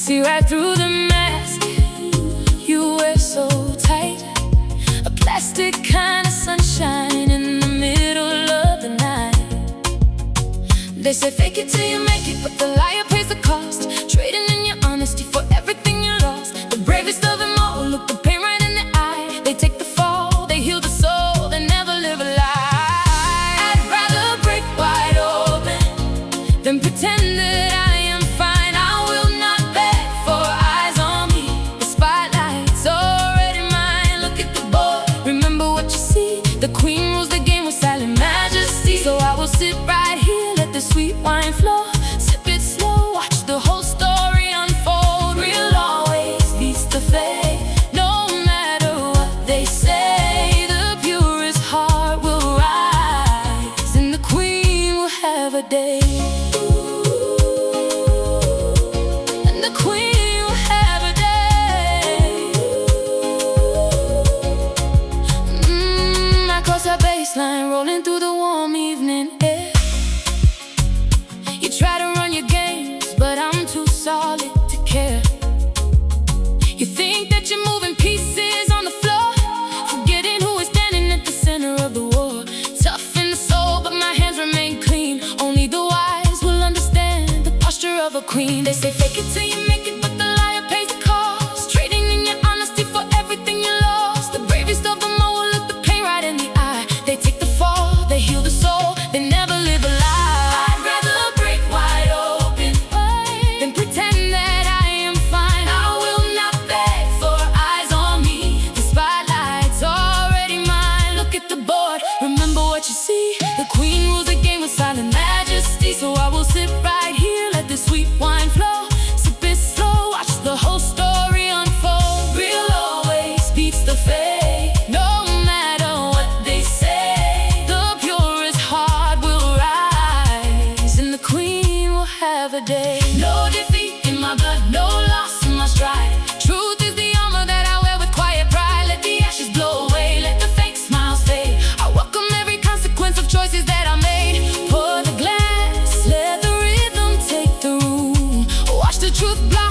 See right through the mask you wear so tight. A plastic kind of sunshine in the middle of the night. They say fake it till you make it, but the liar pays the cost. Trading in your honesty for everything you lost. The bravest of them all look the pain right in the eye. They take the fall, they heal the soul, they never live a lie. I'd rather break wide open than pretend that I am fine. I will not beg for eyes on me. The spotlight's already mine. Look at the board, remember what you see. The queen rules the game with silent majesty. So I will sit right here, let the sweet wine flow. Sip it slow, watch the whole story unfold. Real always beats the fake, no matter what they say. The purest heart will rise, and the queen will have a day. And the queen will have a day. I cross that baseline, rolling through the warm evening air. You try to run your games, but I'm too solid to care. You think that you're moving pieces on the floor, forgetting who is standing at the center of the war. Tough in the soul, but my hands remain clean. Only the wise will understand the posture of a queen. They say fake it till you make it, but the liar pays the cost. Trading in your honesty for everything you lost. The bravest of them all will look the pain right in the eye. They take the fall, they heal the soul, they never live a lie. I'd rather break wide open than pretend that I am fine. I will not beg for eyes on me. The spotlight's already mine. Look at the board, remember what you see. The queen rules the game with silent majesty. So I will sit right here, let the sweet wine flow. Sip it slow, watch the whole story unfold. Real always beats the fake, no matter what they say. The purest heart will rise, and the queen will have a day. No defeat in my blood, no loss in my stride. Truth is the armor that I wear with quiet pride. Let the ashes blow away, let the fake smiles fade. I welcome every consequence of choices that I made. Pour the glass, let the rhythm take the room. Watch the truth blind